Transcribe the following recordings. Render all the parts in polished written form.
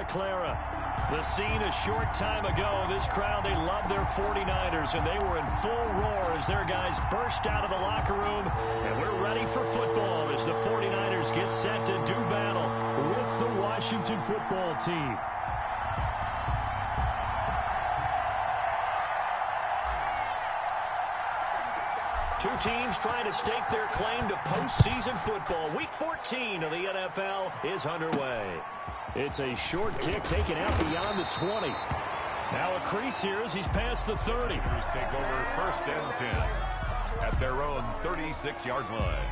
Clara. The scene a short time ago. This crowd, they love their 49ers, and they were in full roar as their guys burst out of the locker room. And we're ready for football as the 49ers get set to do battle with the Washington football team. Two teams trying to stake their claim to postseason football. Week 14 of the NFL is underway. It's a short kick taken out beyond the 20. Now a crease here as he's past the 30. Take over 1st and 10 at their own 36-yard line.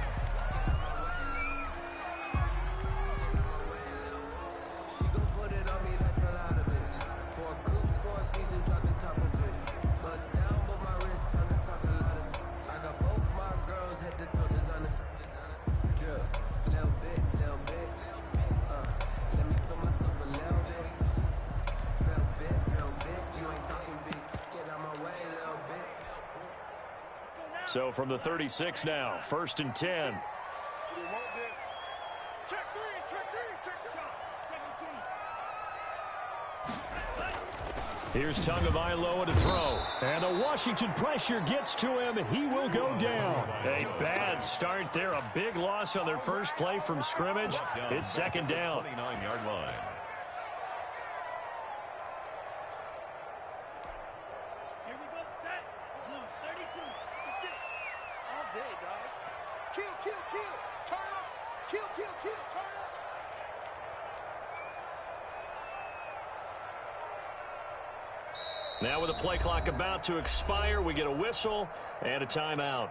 So from the 36 now, 1st and 10. Here's Tagovailoa to throw. And the Washington pressure gets to him, and he will go down. A bad start there. A big loss on their first play from scrimmage. It's 2nd down. 29-yard line. Now with the play clock about to expire, we get a whistle and a timeout.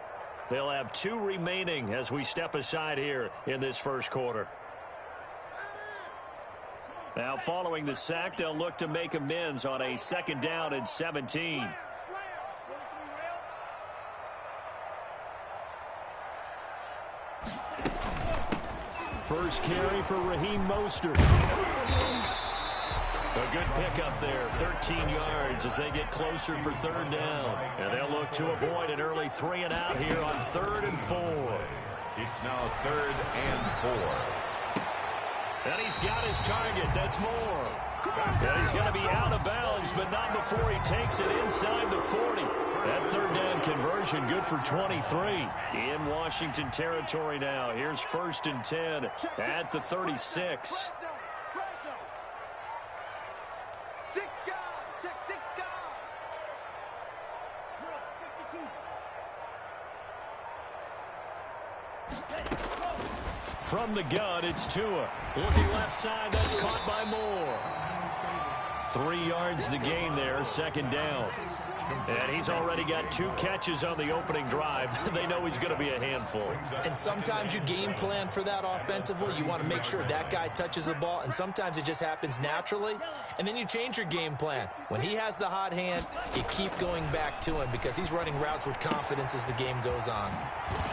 They'll have 2 remaining as we step aside here in this first quarter. Now following the sack, they'll look to make amends on a 2nd down and 17. First carry for Raheem Mostert. A good pickup there, 13 yards as they get closer for 3rd down. And they'll look to avoid an early 3 and out here on 3rd and 4. It's now 3rd and 4. And he's got his target. That's more. And he's going to be out of bounds, but not before he takes it inside the 40. That 3rd down conversion good for 23. In Washington territory now. Here's 1st and 10 at the 36. From the gun, it's Tua. Looking left side, that's caught by Moore. 3 yards the gain there, 2nd down. And he's already got 2 catches on the opening drive. They know he's going to be a handful. And sometimes you game plan for that offensively. You want to make sure that guy touches the ball, and sometimes it just happens naturally. And then you change your game plan. When he has the hot hand, you keep going back to him because he's running routes with confidence as the game goes on.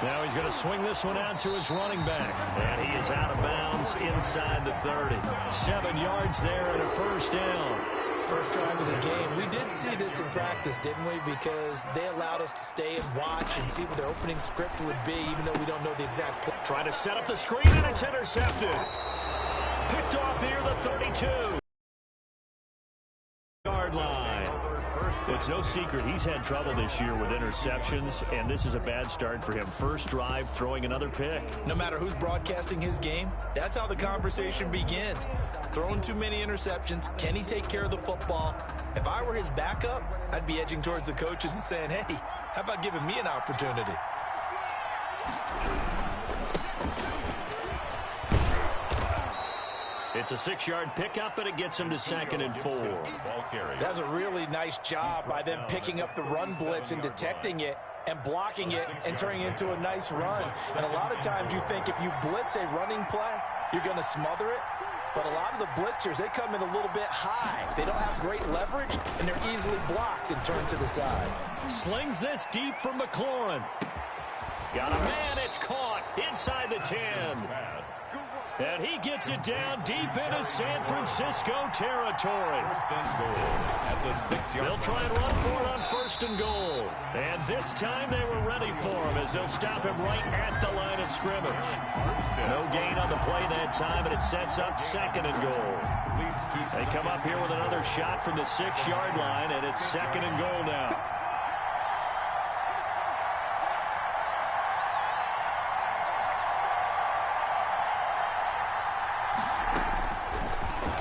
Now he's going to swing this one out to his running back. And he is out of bounds inside the 30. 7 yards there and a 1st down. First drive of the game. We did see this in practice, didn't we? Because they allowed us to stay and watch and see what their opening script would be, even though we don't know the exact play. Trying to set up the screen, and it's intercepted. Picked off here, the 32-yard line. It's no secret he's had trouble this year with interceptions, and this is a bad start for him. First drive, throwing another pick. No matter who's broadcasting his game, that's how the conversation begins. Throwing too many interceptions. Can he take care of the football? If I were his backup, I'd be edging towards the coaches and saying, hey, how about giving me an opportunity? It's a 6-yard pickup, and it gets him to 2nd and 4. That's a really nice job by them picking up the run blitz and detecting it and blocking it and turning it into a nice run. And a lot of times you think if you blitz a running play, you're going to smother it. But a lot of the blitzers, they come in a little bit high. They don't have great leverage, and they're easily blocked and turned to the side. Slings this deep from McLaurin. Got a man, it's caught inside the 10. And he gets it down deep into San Francisco territory. First and goal at the 6-yard line. They'll try and run for it on first and goal. And this time they were ready for him as they'll stop him right at the line of scrimmage. No gain on the play that time, and it sets up second and goal. They come up here with another shot from the 6-yard line, and it's second and goal now.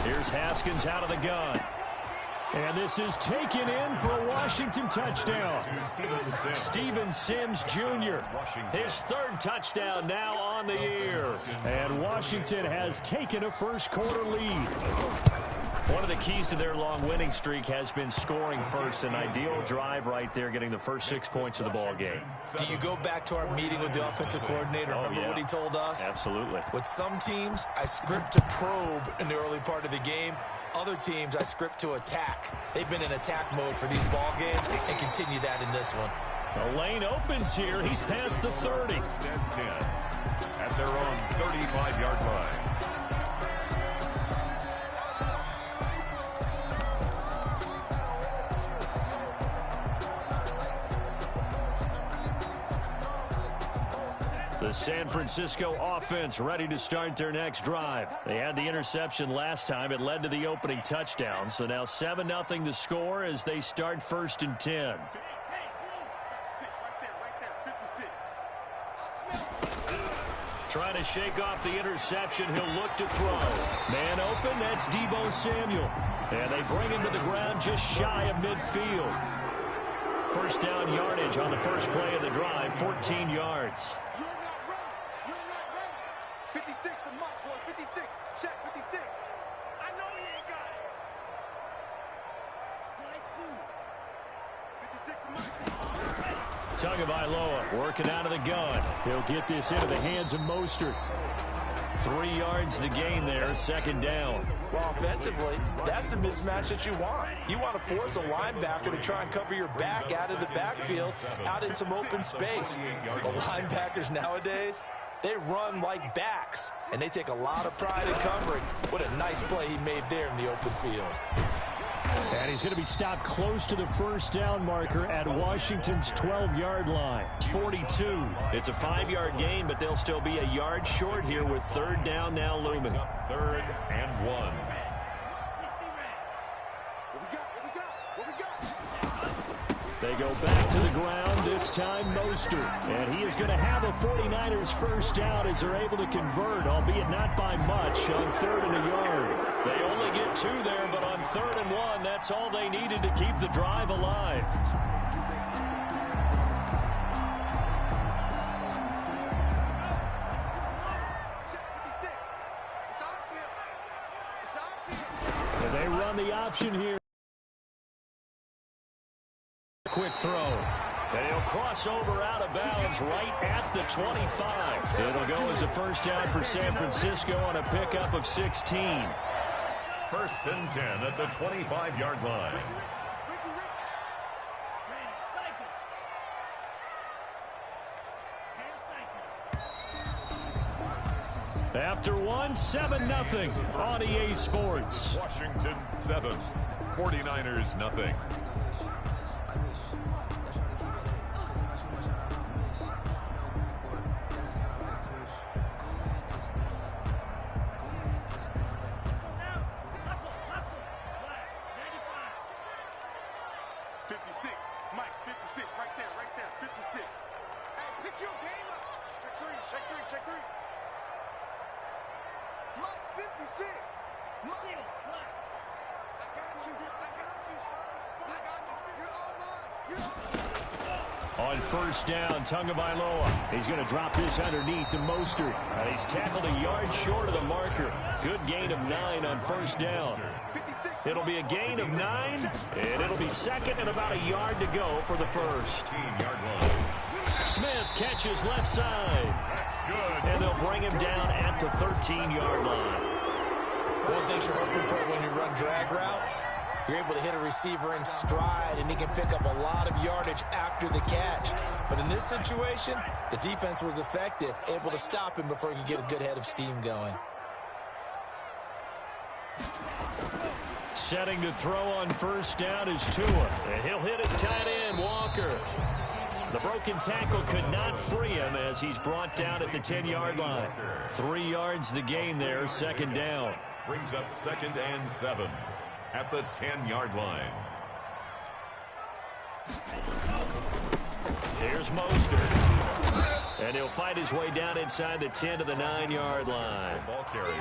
Here's Haskins out of the gun. And this is taken in for a Washington touchdown. Steven Sims Jr., his third touchdown now on the year. And Washington has taken a first-quarter lead. One of the keys to their long winning streak has been scoring first. An ideal drive right there, getting the first 6 points of the ball game. Do you go back to our meeting with the offensive coordinator? Remember what he told us? Absolutely. With some teams, I script to probe in the early part of the game. Other teams, I script to attack. They've been in attack mode for these ball games and continue that in this one. The lane opens here. He's past the 30. First and 10 at their own 35-yard line. The San Francisco offense ready to start their next drive. They had the interception last time. It led to the opening touchdown. So now 7-0 to score as they start first and 10. Trying to shake off the interception. He'll look to throw. Man open. That's Deebo Samuel. And they bring him to the ground just shy of midfield. First down yardage on the first play of the drive, 14 yards. 56 to Mark, boy. 56. Check 56. I know he ain't got it. 56 to Mark. Tagovailoa working out of the gun. He'll get this into the hands of Mostert. 3 yards the gain there, second down. Well, offensively, that's the mismatch that you want. You want to force a linebacker to try and cover your back out of the backfield, out in some open space. The linebackers nowadays, they run like backs, and they take a lot of pride in covering. What a nice play he made there in the open field. And he's going to be stopped close to the first down marker at Washington's 12-yard line. 42. It's a 5-yard gain, but they'll still be a yard short here with third down now looming. Third and 1. They go back to the ground, this time Mostert. And he is going to have a 49ers first down as they're able to convert, albeit not by much, on third and a yard. They only get 2 there, but on third and 1, that's all they needed to keep the drive alive. And they run the option here. Quick throw. And he'll cross over out of bounds right at the 25. It'll go as a first down for San Francisco on a pickup of 16. First and 10 at the 25-yard line. After one, 7-0 on EA Sports. Washington 7, 49ers nothing. On first down, Tagovailoa. He's going to drop this underneath to Mostert. And he's tackled a yard short of the marker. Good gain of 9 on first down. It'll be a gain of 9, and it'll be second and about a yard to go for the first. Smith catches left side. That's good. And they'll bring him down at the 13-yard line. One thing you're hoping for when you run drag routes, you're able to hit a receiver in stride, and he can pick up a lot of yardage after the catch. But in this situation, the defense was effective, able to stop him before he could get a good head of steam going. Setting to throw on first down is Tua. And he'll hit his tight end, Walker. The broken tackle could not free him as he's brought down at the 10-yard line. 3 yards the gain there, second down. Brings up 2nd and 7 at the 10-yard line. Here's Mostert. And he'll fight his way down inside the 10 to the 9-yard line.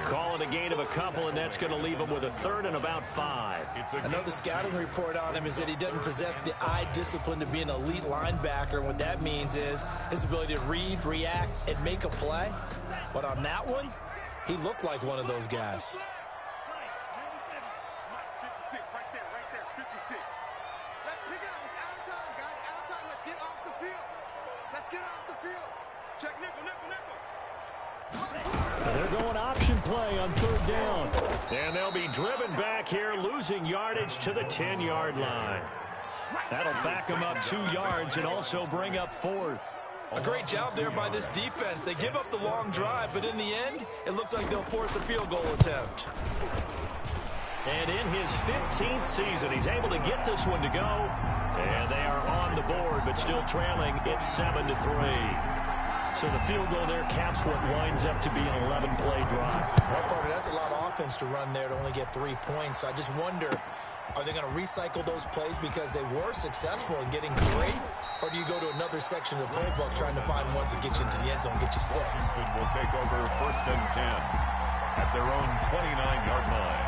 Call it a gain of a couple, and that's going to leave him with a 3rd and about 5. I know the scouting report on him is that he doesn't possess the eye discipline to be an elite linebacker. And what that means is his ability to read, react, and make a play. But on that one, he looked like one of those guys. 56, right there, 56. Let's pick it up. It's out of time, guys. Out of time. Let's get off the field. Let's get off the field. Check nickel. They're going option play on 3rd down. And they'll be driven back here, losing yardage to the 10-yard line. That'll back them up 2 yards and also bring up 4th. A great job there by this defense. They give up the long drive, but in the end, it looks like they'll force a field goal attempt. And in his 15th season, he's able to get this one to go. And they are on the board, but still trailing. It's 7-3. So the field goal there caps what winds up to be an 11-play drive. Well, Parker, that's a lot of offense to run there to only get 3 points. So I just wonder, are they going to recycle those plays because they were successful in getting 3? Or do you go to another section of the playbook trying to find ones that get you into the end zone, get you 6? Will take over 1st and 10 at their own 29-yard line.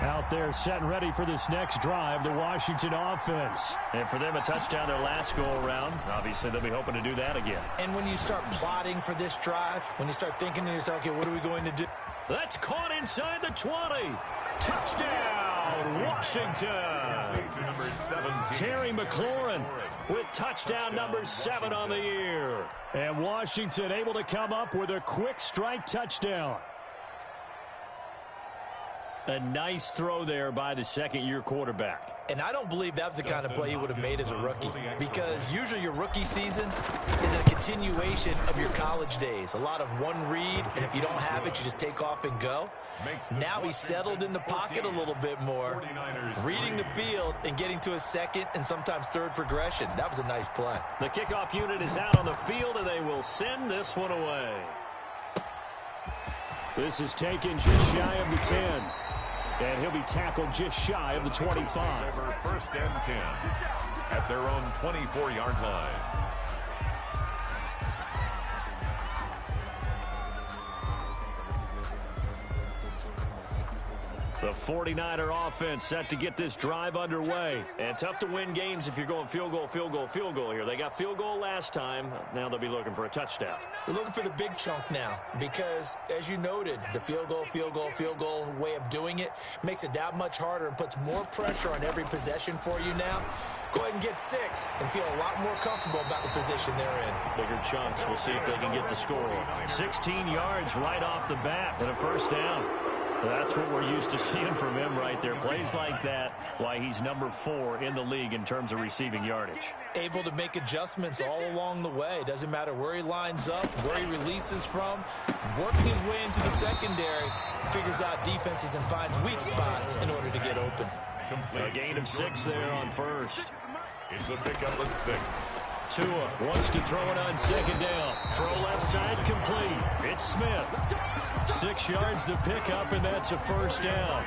Out there set and ready for this next drive, the Washington offense. And for them, a touchdown their last go-around. Obviously, they'll be hoping to do that again. And when you start plotting for this drive, when you start thinking to yourself, okay, what are we going to do? That's caught inside the 20. Touchdown, Washington. Number 17. Terry McLaurin with touchdown number 7 on the year. And Washington able to come up with a quick strike touchdown. A nice throw there by the second-year quarterback. And I don't believe that was the kind of play he would have made as a rookie, because usually your rookie season is a continuation of your college days. A lot of one read, and if you don't have it, you just take off and go. Now he's settled in the pocket a little bit more, reading the field and getting to a second and sometimes third progression. That was a nice play. The kickoff unit is out on the field, and they will send this one away. This is taken just shy of the 10. And he'll be tackled just shy of the 25. Over 1st and 10 at their own 24-yard line. The 49er offense set to get this drive underway. And tough to win games if you're going field goal here. They got field goal last time. Now they'll be looking for a touchdown. They're looking for the big chunk now because, as you noted, the field goal way of doing it makes it that much harder and puts more pressure on every possession for you now. Go ahead and get 6 and feel a lot more comfortable about the position they're in. Bigger chunks. We'll see if they can get the score. 16 yards right off the bat and a first down. That's what we're used to seeing from him right there. Plays like that, why he's number 4 in the league in terms of receiving yardage. Able to make adjustments all along the way. Doesn't matter where he lines up, where he releases from. Working his way into the secondary, figures out defenses and finds weak spots in order to get open. A gain of 6 there on first. It's a pickup of 6. Tua wants to throw it on second down. Throw left side complete. It's Smith. 6 yards the pickup, and that's a first down.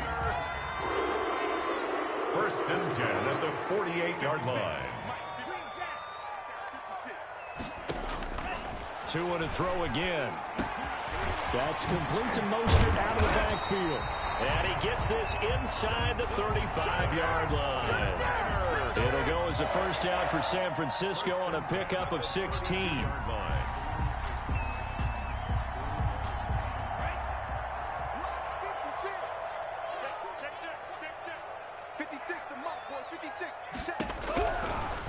1st and 10 at the 48-yard line. Tua to throw again. That's complete to Mostert out of the backfield. And he gets this inside the 35-yard line. It'll go as a first down for San Francisco on a pickup of 16.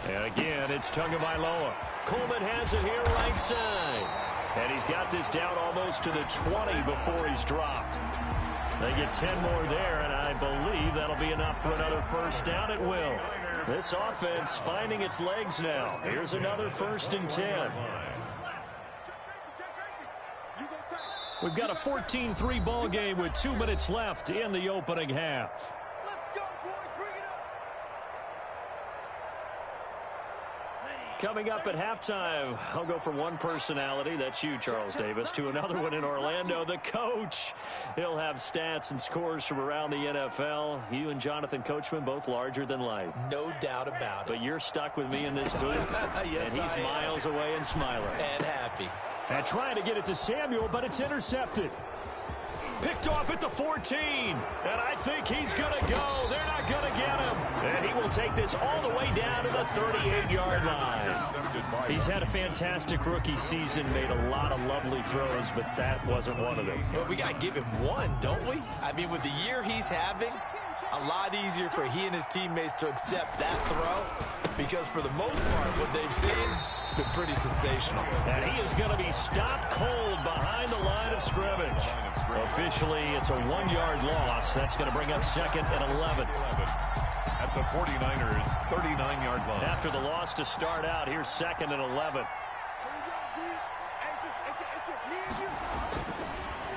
And again, it's Tagovailoa. Coleman has it here right side. And he's got this down almost to the 20 before he's dropped. They get 10 more there, and I believe that'll be enough for another first down. It will. This offense finding its legs now. Here's another 1st and 10. We've got a 14-3 ball game with 2 minutes left in the opening half. Let's go, boys. Bring it up. Coming up at halftime, I'll go from one personality, that's you, Charles Davis, to another one in Orlando, the coach. He'll have stats and scores from around the NFL. You and Jonathan Coachman, both larger than life. No doubt about it. But you're stuck with me in this booth, Yes, and he's miles away and smiling. And happy. And trying to get it to Samuel, but it's intercepted. Picked off at the 14. And I think he's going to go. They're not going to get him. And he will take this all the way down to the 38-yard line. He's had a fantastic rookie season, made a lot of lovely throws, but that wasn't one of them. Well, we got to give him one, don't we? I mean, with the year he's having, a lot easier for he and his teammates to accept that throw, because for the most part, what they've seen, it's been pretty sensational. And he is going to be stopped cold behind the line of scrimmage. Officially, it's a 1-yard loss. That's going to bring up 2nd and 11. At the 49ers' 39-yard line. After the loss to start out, here's 2nd and 11.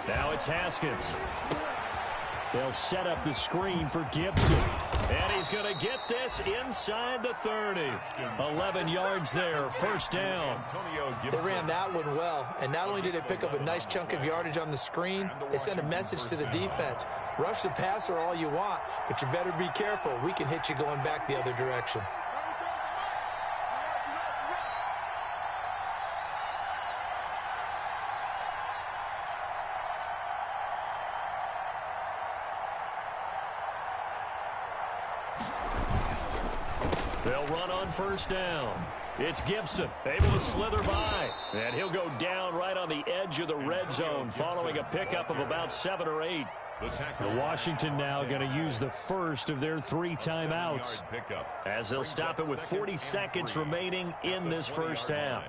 Now it's Haskins. They'll set up the screen for Gibson. And he's going to get this inside the 30. 11 yards there, first down. They ran that one well, and not only did they pick up a nice chunk of yardage on the screen, they sent a message to the defense. Rush the passer all you want, but you better be careful. We can hit you going back the other direction. They'll run on first down. It's Gibson, able to slither by. And he'll go down right on the edge of the red zone following a pickup of about 7 or 8. The Washington now going to use the first of their 3 timeouts, as they'll stop it with 40 seconds remaining in this first half.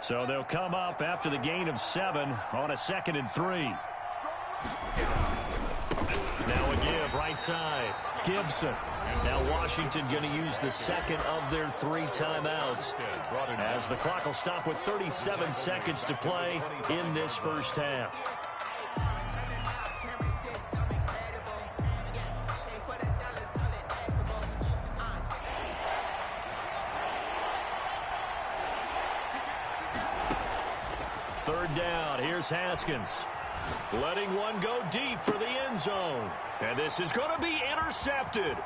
So they'll come up after the gain of 7 on a 2nd and 3. Now a give right side. Gibson. Now Washington going to use the 2nd of their 3 timeouts, as the clock will stop with 37 seconds to play in this first half. Third down, here's Haskins. Letting one go deep for the end zone. And this is going to be intercepted.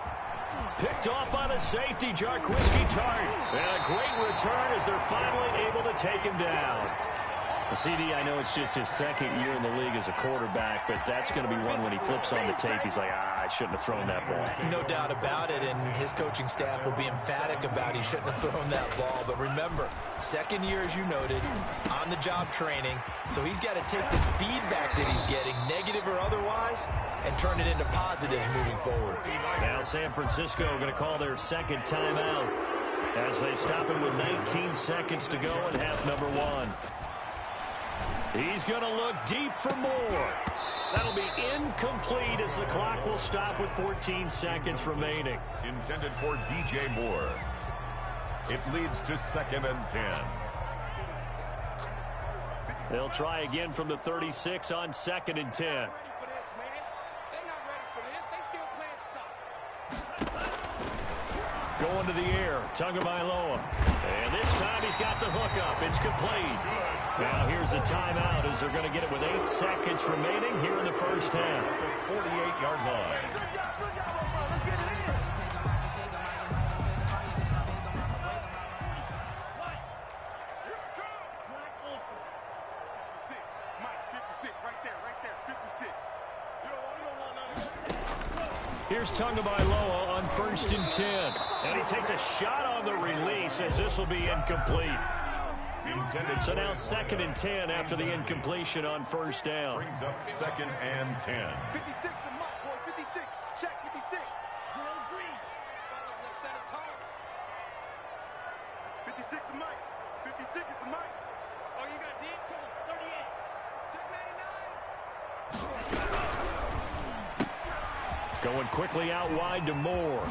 Picked off by the safety, Jarquiski Tart. And a great return as they're finally able to take him down. CD, I know it's just his 2nd year in the league as a quarterback, but that's going to be one when he flips on the tape. He's like, I shouldn't have thrown that ball. No doubt about it, and his coaching staff will be emphatic about he shouldn't have thrown that ball. But remember, 2nd year, as you noted, on-the-job training, so he's got to take this feedback that he's getting, negative or otherwise, and turn it into positives moving forward. Now San Francisco going to call their 2nd timeout as they stop it with 19 seconds to go in half number 1. He's going to look deep for more. That'll be incomplete as the clock will stop with 14 seconds remaining. Intended for DJ Moore. It leads to 2nd and 10. They'll try again from the 36 on 2nd and 10. Going to the air, Tagovailoa. And this time he's got the hook up. It's complete. Now here's a timeout as they're going to get it with 8 seconds remaining here in the first half. 48-yard line. Here's Tagovailoa on 1st and 10. And he takes a shot on the release as this will be incomplete. So now 2nd and 10 after the incompletion on first down. Brings up 2nd and 10. 56 to Mike, boys. 56. Check 56. Drill green. Let's set a tone. 56 to Mike. 56 is the Mike. Oh, you got deep? Going quickly out wide to Moore.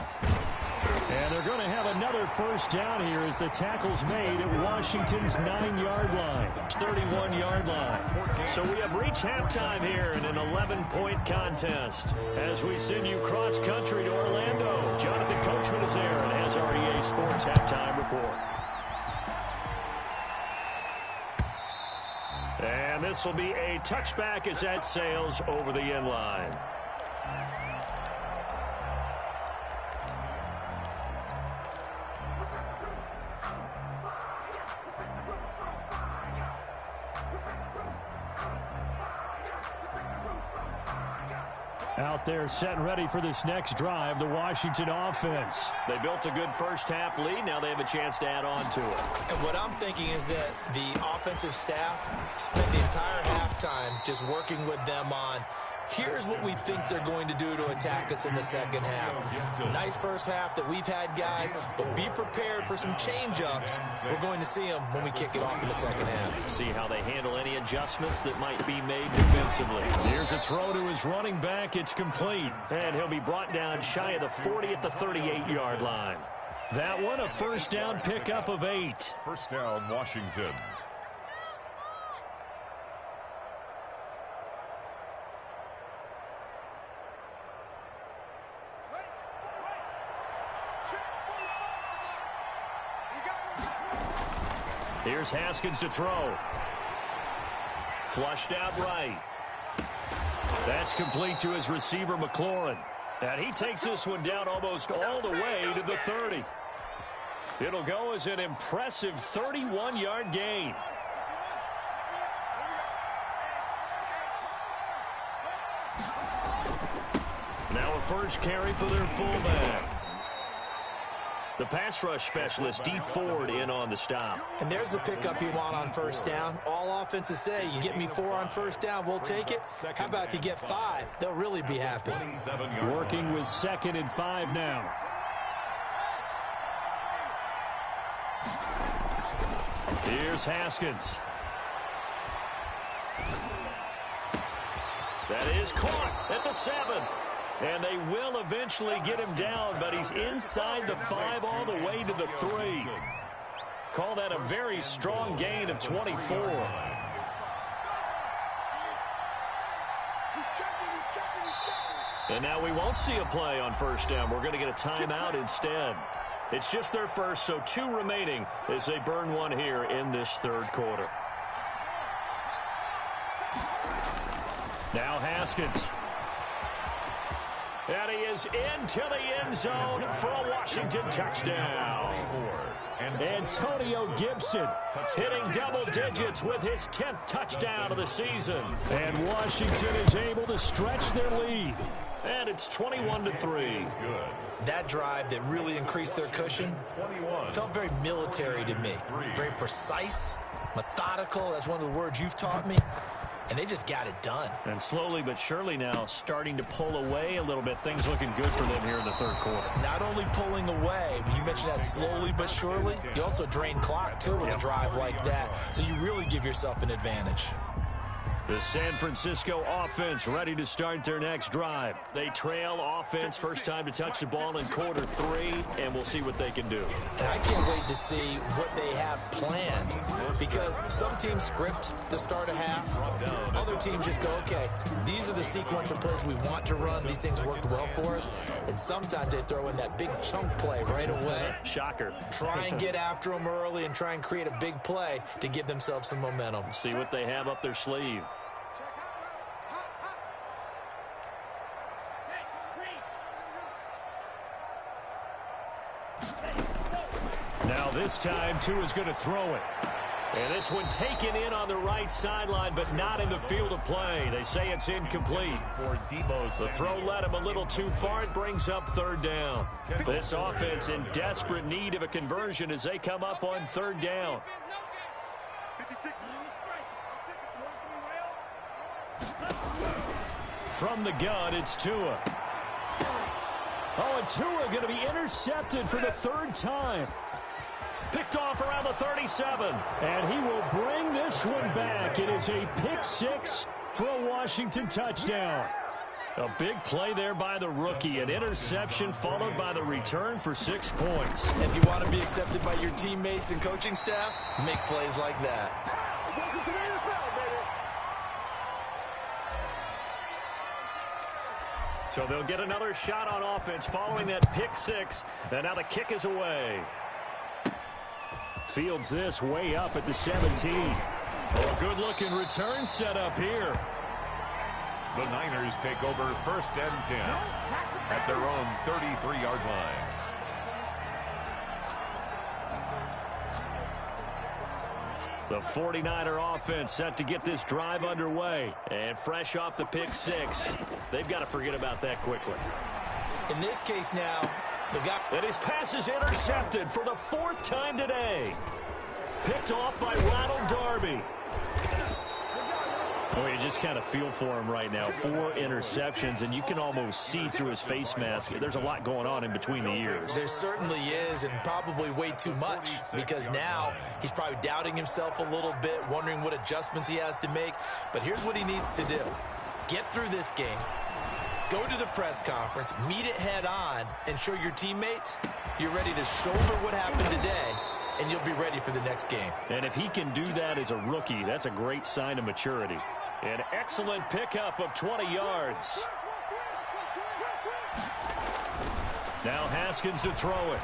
And they're going to have another first down here as the tackle's made at Washington's 9-yard line, 31-yard line. So we have reached halftime here in an 11-point contest. As we send you cross-country to Orlando, Jonathan Coachman is there and has our EA Sports halftime report. And this will be a touchback as that sails over the end line. Out there set and ready for this next drive, the Washington offense. They built a good first-half lead. Now they have a chance to add on to it. And what I'm thinking is that the offensive staff spent the entire halftime just working with them on, here's what we think they're going to do to attack us in the second half. Nice first half that we've had, guys, but be prepared for some change-ups. We're going to see them when we kick it off in the second half. See how they handle any adjustments that might be made defensively. Here's a throw to his running back. It's complete. And he'll be brought down shy of the 40 at the 38-yard line. That one, a first down pickup of 8. First down, Washington. Here's Haskins to throw. Flushed out right. That's complete to his receiver, McLaurin. And he takes this one down almost all the way to the 30. It'll go as an impressive 31-yard gain. Now a first carry for their fullback. The pass rush specialist, D. Ford, in on the stop. And there's the pickup you want on first down. All offenses say, you get me 4 on first down, we'll take it. How about if you get 5? They'll really be happy. Working with 2nd and 5 now. Here's Haskins. That is caught at the 7. And they will eventually get him down, but he's inside the 5 all the way to the 3. Call that a very strong gain of 24. And now we won't see a play on first down. We're going to get a timeout instead. It's just their first, so 2 remaining as they burn one here in this third quarter. Now Haskins. And he is into the end zone for a Washington touchdown. Antonio Gibson hitting double digits with his 10th touchdown of the season. And Washington is able to stretch their lead. And it's 21-3. That drive that really increased their cushion felt very military to me. Very precise, methodical. That's one of the words you've taught me. And they just got it done. And slowly but surely now starting to pull away a little bit. Things looking good for them here in the third quarter. Not only pulling away, but you mentioned that slowly but surely. You also drain clock, too, with a drive like that. So you really give yourself an advantage. The San Francisco offense ready to start their next drive. They trail offense, first time to touch the ball in quarter 3, and we'll see what they can do. And I can't wait to see what they have planned, because some teams script to start a half. Other teams just go, okay, these are the sequence of plays we want to run. These things worked well for us. And sometimes they throw in that big chunk play right away. Shocker. Try and get after them early and try and create a big play to give themselves some momentum. See what they have up their sleeve. Now this time, Tua is going to throw it. And this one taken in on the right sideline, but not in the field of play. They say it's incomplete. The throw led him a little too far. It brings up third down. This offense in desperate need of a conversion as they come up on third down. From the gun, it's Tua. Oh, and Tua going to be intercepted for the 3rd time. Picked off around the 37. And he will bring this one back. It is a pick 6 for a Washington touchdown. A big play there by the rookie. An interception followed by the return for 6 points. If you want to be accepted by your teammates and coaching staff, make plays like that. So they'll get another shot on offense following that pick six. And now the kick is away. Fields this way up at the 17. Oh, a good-looking return set up here. The Niners take over 1st and 10 at their own 33-yard line. The 49er offense set to get this drive underway. And fresh off the pick six, they've got to forget about that quickly. In this case now, the guy... And his pass is intercepted for the 4th time today. Picked off by Ronald Darby. Oh, you just kind of feel for him right now. 4 interceptions, and you can almost see through his face mask. There's a lot going on in between the ears. There certainly is, and probably way too much, because now he's probably doubting himself a little bit, wondering what adjustments he has to make. But here's what he needs to do. Get through this game, go to the press conference, meet it head on, and show your teammates you're ready to shoulder what happened today, and you'll be ready for the next game. And if he can do that as a rookie, that's a great sign of maturity. An excellent pickup of 20 yards. Now Haskins to throw it.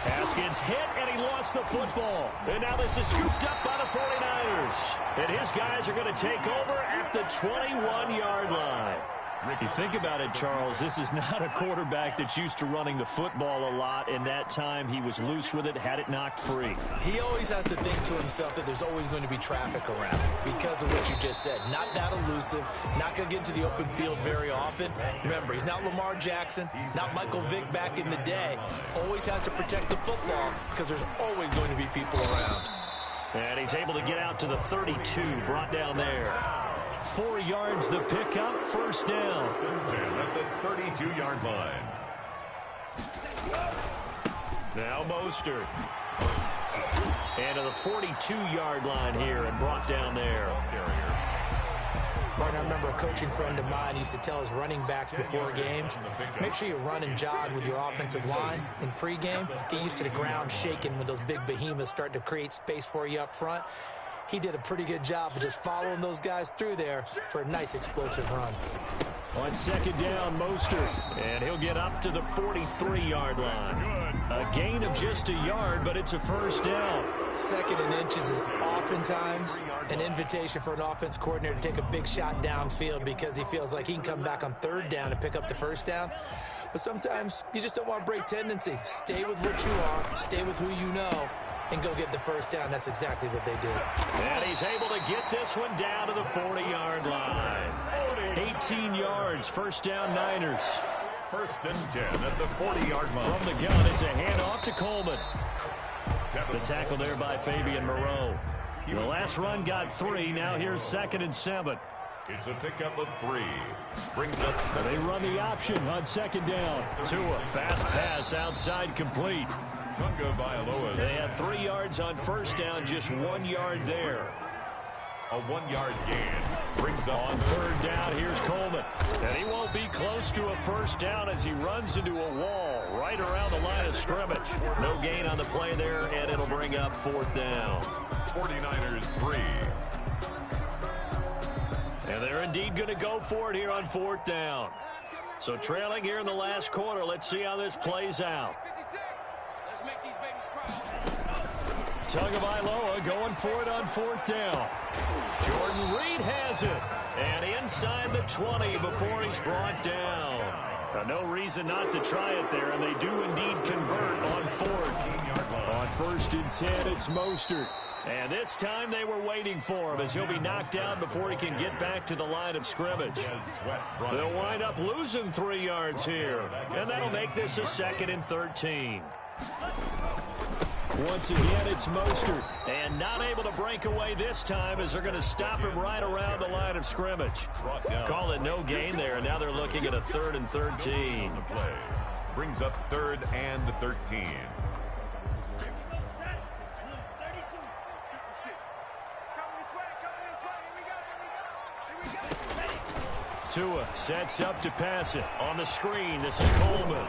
Haskins hit, and he lost the football. And now this is scooped up by the 49ers. And his guys are going to take over at the 21-yard line. You think about it, Charles, this is not a quarterback that's used to running the football a lot, and that time he was loose with it, had it knocked free. He always has to think to himself that there's always going to be traffic around because of what you just said. Not that elusive, not going to get into the open field very often. Remember, he's not Lamar Jackson, not Michael Vick back in the day. Always has to protect the football because there's always going to be people around. And he's able to get out to the 32, brought down there. 4 yards the pickup, 1st down. At the 32-yard line. Now Mostert. And to the 42-yard line here and brought down there. Martin, I remember a coaching friend of mine used to tell his running backs before games, make sure you run and jog with your offensive line in pregame. Get used to the ground shaking when those big behemoths start to create space for you up front. He did a pretty good job of just following those guys through there for a nice explosive run. On 2nd down, Mostert. And he'll get up to the 43-yard line. A gain of just a yard, but it's a 1st down. 2nd and inches is oftentimes an invitation for an offense coordinator to take a big shot downfield because he feels like he can come back on 3rd down and pick up the 1st down. But sometimes you just don't want to break tendency. Stay with what you are. Stay with who you know. And go get the 1st down. That's exactly what they did. And he's able to get this one down to the 40-yard line. 18 yards, 1st down Niners. 1st and 10 at the 40-yard line. From the gun, it's a handoff to Coleman. The tackle there by Fabian Moreau. The last run got 3. Now here's 2nd and 7. It's a pickup of 3. Brings up 7. They run the option on 2nd down. Tua, fast pass outside complete. They had 3 yards on 1st down, just 1 yard there. A 1-yard gain. Brings up on 3rd down, here's Coleman. And he won't be close to a 1st down as he runs into a wall right around the line of scrimmage. No gain on the play there, and it'll bring up 4th down. 49ers 3. And they're indeed going to go for it here on 4th down. So trailing here in the last quarter, let's see how this plays out. Tagovailoa going for it on 4th down. Jordan Reed has it. And inside the 20 before he's brought down. No reason not to try it there, and they do indeed convert on 4th. On 1st and 10, it's Mostert. And this time they were waiting for him as he'll be knocked down before he can get back to the line of scrimmage. They'll wind up losing 3 yards here. And that'll make this a 2nd and 13. Once again, it's Mostert. And not able to break away this time as they're going to stop him right around the line of scrimmage. Call it no gain there, and now they're looking at a 3rd and 13. Brings up 3rd and 13. Tua sets up to pass it. On the screen, this is Coleman.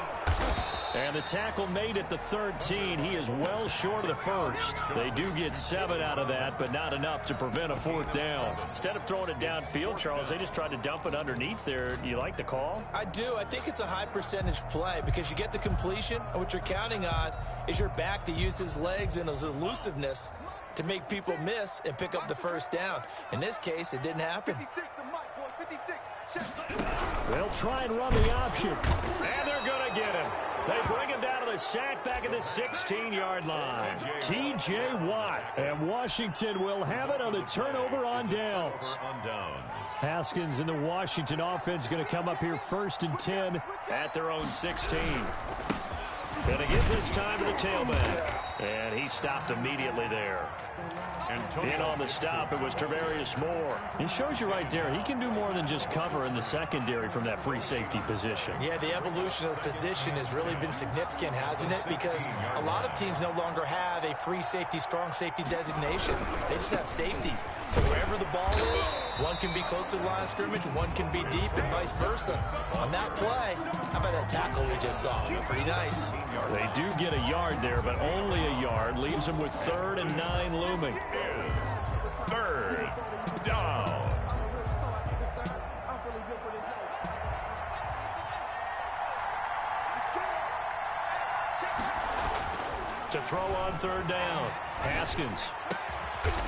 And the tackle made at the 13. He is well short of the first. They do get 7 out of that, but not enough to prevent a 4th down. Instead of throwing it downfield, Charles, they just tried to dump it underneath there. Do you like the call? I do. I think it's a high percentage play because you get the completion, and what you're counting on is your back to use his legs and his elusiveness to make people miss and pick up the 1st down. In this case, it didn't happen. They'll try and run the option. And they're going to get him. They bring him down to the sack back at the 16-yard line. T.J. Watt. And Washington will have it on the turnover on downs. Haskins and the Washington offense going to come up here 1st and 10 at their own 16. Going to give this time to the tailback. And he stopped immediately there. In on the stop, it was Travarius Moore. He shows you right there, he can do more than just cover in the secondary from that free safety position. Yeah, the evolution of the position has really been significant, hasn't it? Because a lot of teams no longer have a free safety, strong safety designation. They just have safeties. So wherever the ball is, one can be close to the line of scrimmage, one can be deep, and vice versa. On that play, how about that tackle we just saw? Pretty nice. They do get a yard there, but only a yard. Leaves them with 3rd and 9 looming. 3rd down. To throw on 3rd down. Haskins.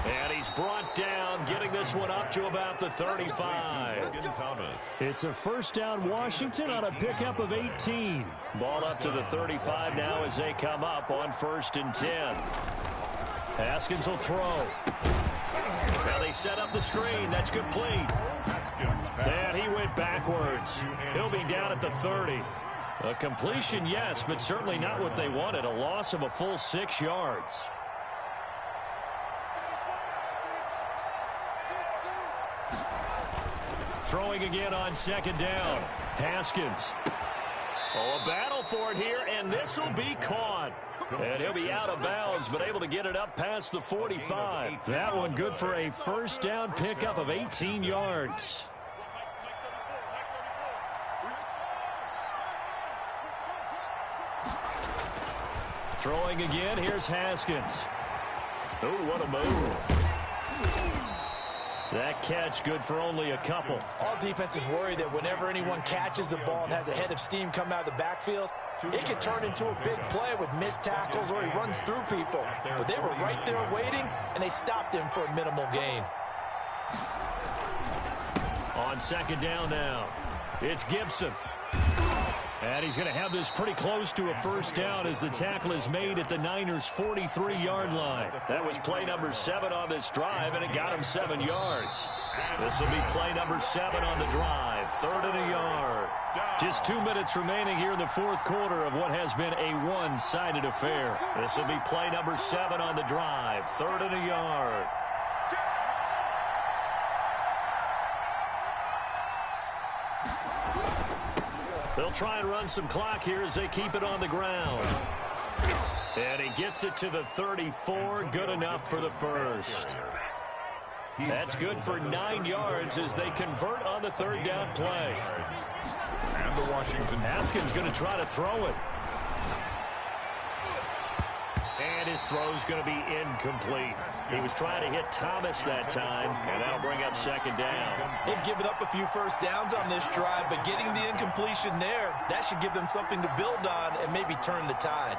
And he's brought down, getting this one up to about the 35. It's a 1st down Washington on a pickup of 18. Ball up to the 35 now as they come up on 1st and 10. Haskins will throw. Now they set up the screen. That's complete. And he went backwards. He'll be down at the 30. A completion, yes, but certainly not what they wanted. A loss of a full 6 yards. Throwing again on 2nd down. Haskins. Oh, a battle for it here, and this will be caught. And he'll be out of bounds, but able to get it up past the 45. That one good for a 1st down pickup of 18 yards. Throwing again, here's Haskins. Oh, what a move. That catch good for only a couple. All defenses worry that whenever anyone catches the ball and has a head of steam come out of the backfield, it can turn into a big play with missed tackles or he runs through people. But they were right there waiting, and they stopped him for a minimal gain. On 2nd down now, it's Gibson. And he's going to have this pretty close to a 1st down as the tackle is made at the Niners' 43-yard line. That was play number 7 on this drive, and it got him 7 yards. This will be play number 7 on the drive, 3rd and a yard. Just 2 minutes remaining here in the 4th quarter of what has been a one-sided affair. This will be play number 7 on the drive, 3rd and a yard. They'll try and run some clock here as they keep it on the ground. And he gets it to the 34. Good enough for the 1st. That's good for 9 yards as they convert on the 3rd down play. And the Washington. Haskins going to try to throw it. And his throw's going to be incomplete. He was trying to hit Thomas that time, and that'll bring up 2nd down. They've given up a few 1st downs on this drive, but getting the incompletion there, that should give them something to build on and maybe turn the tide.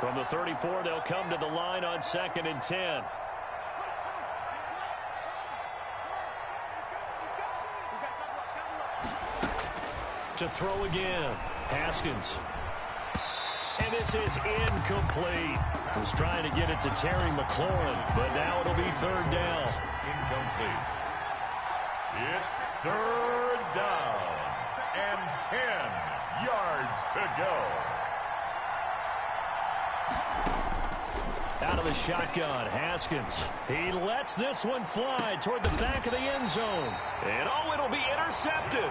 From the 34, they'll come to the line on 2nd and 10. To throw again, Haskins. And this is incomplete. Was trying to get it to Terry McLaurin, but now it'll be 3rd down. Incomplete. It's 3rd down and 10 yards to go. Out of the shotgun, Haskins. He lets this one fly toward the back of the end zone. And, oh, it'll be intercepted.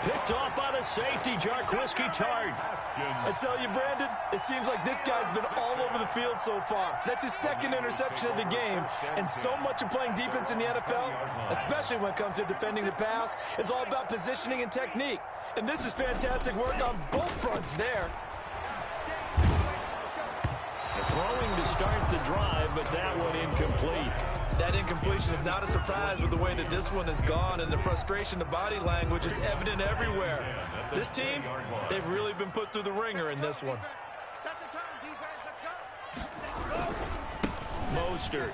Picked off by the safety, Jarquiski Tart. I tell you, Brandon, it seems like this guy's been all over the field so far. That's his second interception of the game. And so much of playing defense in the NFL, especially when it comes to defending the pass, is all about positioning and technique. And this is fantastic work on both fronts there. Throwing to start the drive, but that one incomplete. That incompletion is not a surprise with the way that this one has gone, and the frustration, the body language is evident everywhere. This team, they've really been put through the ringer in this one. Set the turn, defense. Let's go. Mostert.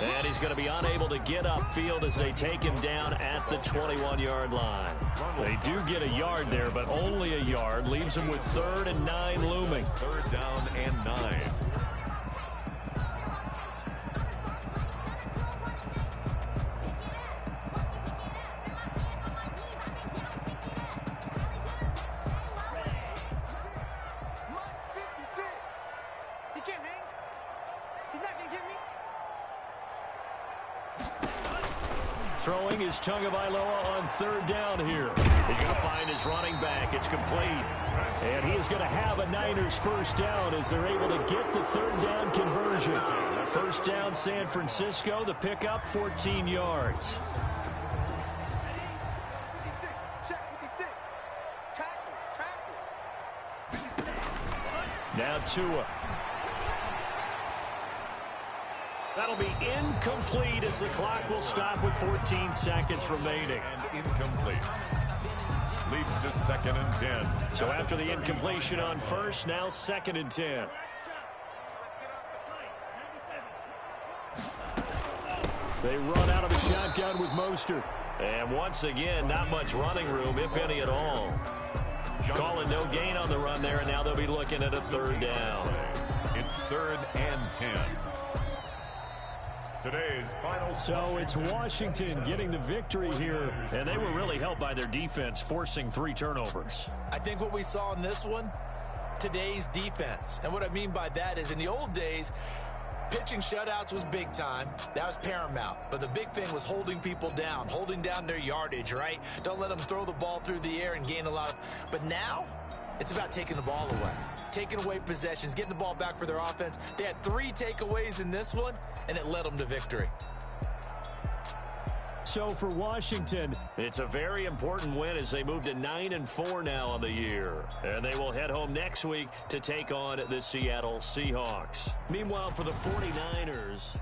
And he's going to be unable to get upfield as they take him down at the 21-yard line. They do get a yard there, but only a yard. Leaves him with 3rd and 9 looming. 3rd down and 9. He can't hang. He's not going to get me. Throwing is Tagovailoa on 3rd down here. He's going to find his running back. It's complete. And he is going to have a Niners first down as they're able to get the 3rd down conversion. First down, San Francisco. The pickup, 14 yards. Now Tua. That'll be incomplete as the clock will stop with 14 seconds remaining. And incomplete. Leads to 2nd and 10. So after the incompletion on first, now 2nd and 10. They run out of the shotgun with Mostert. And once again, not much running room, if any at all. Calling no gain on the run there, and now they'll be looking at a 3rd down. It's 3rd and 10. Today's final. So it's Washington getting the victory here, and they were really helped by their defense, forcing 3 turnovers. I think what we saw in this one, today's defense. And what I mean by that is in the old days, pitching shutouts was big time. That was paramount. But the big thing was holding people down, holding down their yardage, right? Don't let them throw the ball through the air and gain a lot of. But now, it's about taking the ball away. Taking away possessions, getting the ball back for their offense. They had 3 takeaways in this one, and it led them to victory. So for Washington, it's a very important win as they move to 9-4 now on the year. And they will head home next week to take on the Seattle Seahawks. Meanwhile, for the 49ers,